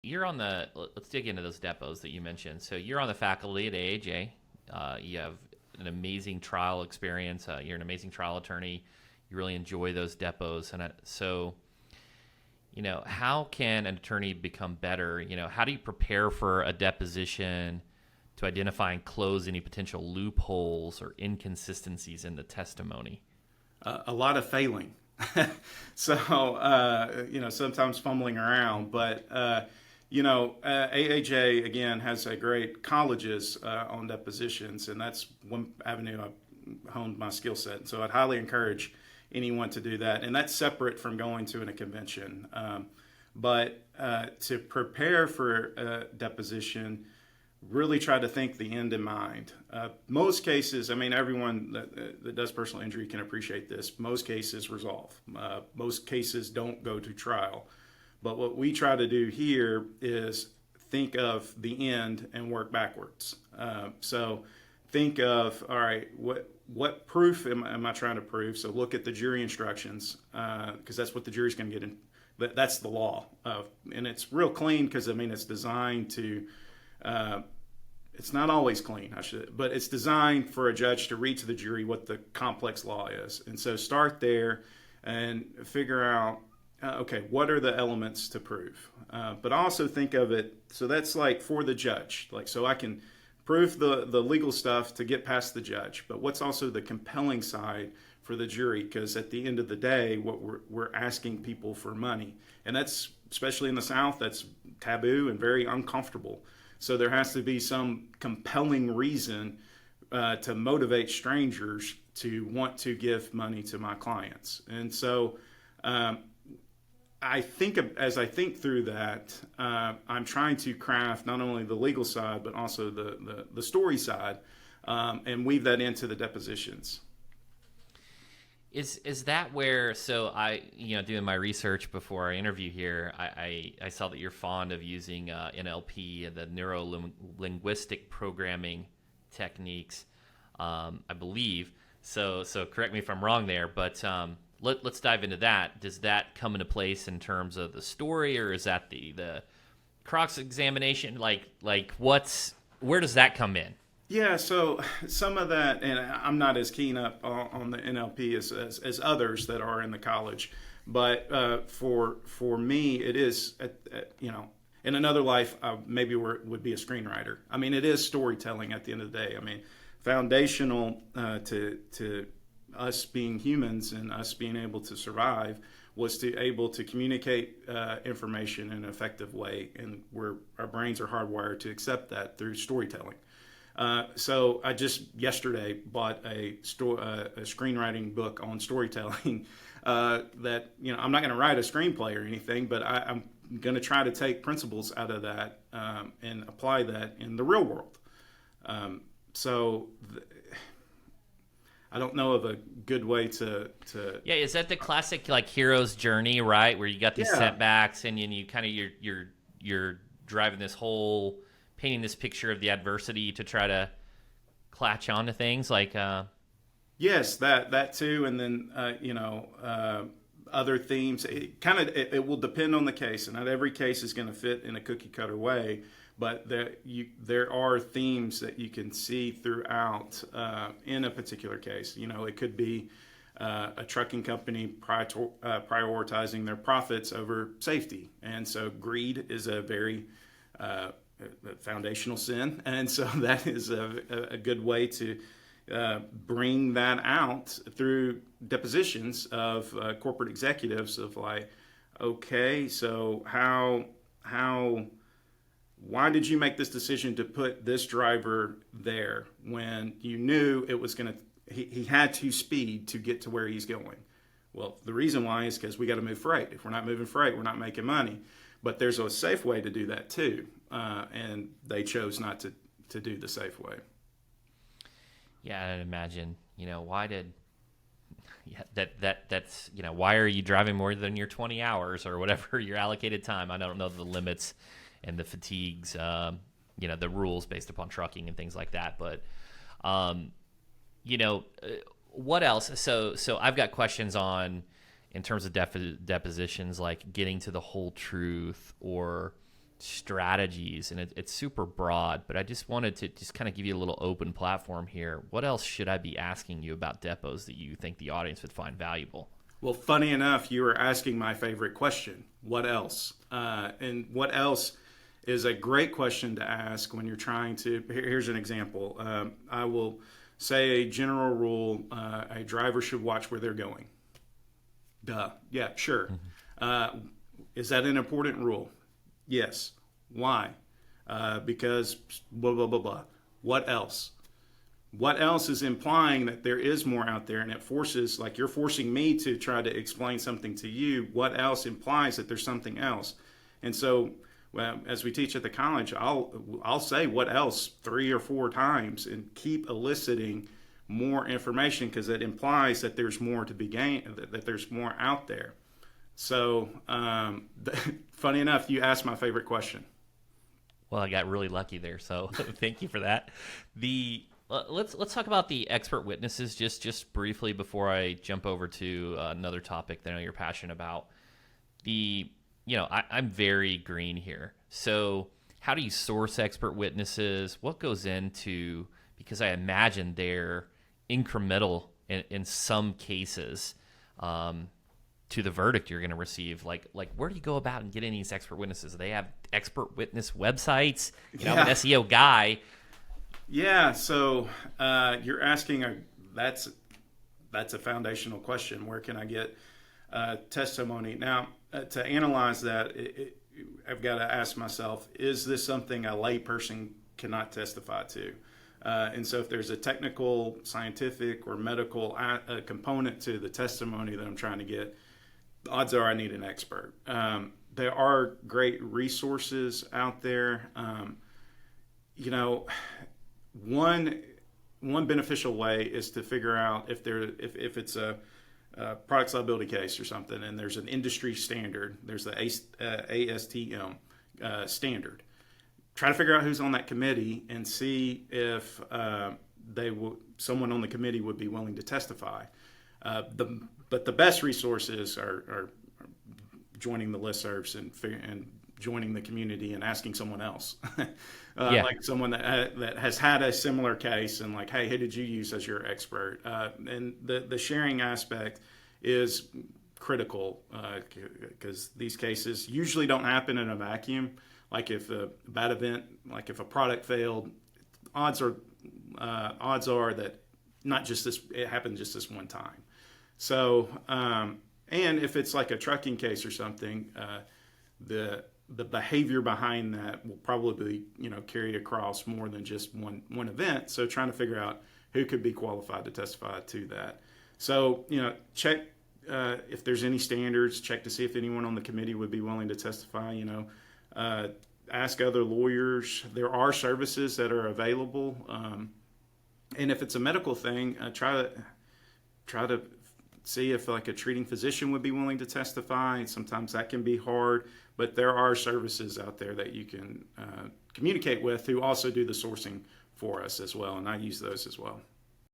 let's dig into those depots that you mentioned. So you're on the faculty at AAJ. You have an amazing trial experience. You're an amazing trial attorney. You really enjoy those depots. And so, how can an attorney become better? How do you prepare for a deposition to identify and close any potential loopholes or inconsistencies in the testimony? A lot of failing. So, sometimes fumbling around, but, AAJ, again, has a great colleges on depositions, and that's one avenue I've honed my skill set. So I'd highly encourage anyone to do that, and that's separate from going to a convention. But to prepare for a deposition, really try to think the end in mind. Most cases, everyone that does personal injury can appreciate this. Most cases resolve. Most cases don't go to trial. But what we try to do here is think of the end and work backwards. So think of, all right, what proof am I trying to prove? So look at the jury instructions, because that's what the jury's going to get in. That's the law. And it's real clean because, it's designed to, it's not always clean, but it's designed for a judge to read to the jury what the complex law is. And so start there and figure out, okay, what are the elements to prove? But also think of it, so that's like for the judge. So I can prove the legal stuff to get past the judge, but what's also the compelling side for the jury? Because at the end of the day, what we're asking people for money. And that's, especially in the South, that's taboo and very uncomfortable. So there has to be some compelling reason to motivate strangers to want to give money to my clients. And so as I think through that, I'm trying to craft not only the legal side, but also the story side, and weave that into the depositions. Is that where, so I, doing my research before our interview here, I saw that you're fond of using NLP, the neuro-linguistic programming techniques, I believe. So correct me if I'm wrong there, but let's dive into that. Does that come into place in terms of the story, or is that the cross-examination? Where does that come in? Yeah, so some of that, and I'm not as keen up on the NLP as others that are in the college, but for me, it is, in another life, I maybe would be a screenwriter. It is storytelling at the end of the day. Foundational to us being humans and us being able to survive was to able to communicate information in an effective way, and where our brains are hardwired to accept that through storytelling. So I just yesterday bought a screenwriting book on storytelling that, I'm not going to write a screenplay or anything, but I'm going to try to take principles out of that and apply that in the real world. I don't know of a good way to. Yeah, is that the classic hero's journey, right? Where you got these setbacks and you kind of you're driving this whole, painting this picture of the adversity to try to latch on to things Yes, that too, and then other themes. It will depend on the case, and not every case is going to fit in a cookie cutter way. But there are themes that you can see throughout in a particular case. It could be a trucking company prioritizing their profits over safety, and so greed is a very foundational sin, and so that is a good way to bring that out through depositions of corporate executives of okay, so why did you make this decision to put this driver there when you knew it was he had to speed to get to where he's going? Well, the reason why is because we got to move freight. If we're not moving freight, we're not making money. But there's a safe way to do that too, and they chose not to do the safe way. Yeah, I'd imagine. Why are you driving more than your 20 hours or whatever your allocated time? I don't know the limits and the fatigues, the rules based upon trucking and things like that. But, what else? So I've got questions in terms of depositions, like getting to the whole truth, or strategies, and it's super broad, but I just wanted to just kind of give you a little open platform here. What else should I be asking you about depots that you think the audience would find valuable? Well, funny enough, you were asking my favorite question. What else? And what else is a great question to ask when you're trying to. Here's an example. I will say a general rule: a driver should watch where they're going. Duh. Yeah, sure. Is that an important rule? Yes. Why? Because blah, blah, blah, blah. What else? What else is implying that there is more out there, and it forces, like you're forcing me to try to explain something to you. What else implies that there's something else? And so, well, as we teach at the college, I'll say what else 3 or 4 times and keep eliciting more information, because it implies that there's more to be gained, that there's more out there. So, funny enough, you asked my favorite question. Well, I got really lucky there, so thank you for that. Let's talk about the expert witnesses just briefly before I jump over to another topic that I know you're passionate about. I'm very green here. So how do you source expert witnesses? What goes into, because I imagine they're incremental in some cases to the verdict you're going to receive. Like where do you go about and getting these expert witnesses? They have expert witness websites. I'm an SEO guy. Yeah, so you're asking that's a foundational question. Where can I get testimony? Now, to analyze that, I've got to ask myself: is this something a layperson cannot testify to? And so, if there's a technical, scientific, or medical component to the testimony that I'm trying to get, odds are I need an expert. There are great resources out there. One beneficial way is to figure out if it's a products liability case or something, and there's an industry standard. There's the ASTM standard. Try to figure out who's on that committee and see if someone on the committee would be willing to testify. But the best resources are joining the listservs and joining the community and asking someone else, like someone that has had a similar case, and like, hey, who did you use as your expert? And the sharing aspect is critical, because these cases usually don't happen in a vacuum. Like if a bad event, like if a product failed, odds are that not just this, it happened just this one time. So, and if it's like a trucking case or something, the behavior behind that will probably, carry across more than just one event. So trying to figure out who could be qualified to testify to that. So, check if there's any standards, check to see if anyone on the committee would be willing to testify, ask other lawyers. There are services that are available. And if it's a medical thing, try to see if like a treating physician would be willing to testify. Sometimes that can be hard, but there are services out there that you can communicate with who also do the sourcing for us as well, and I use those as well.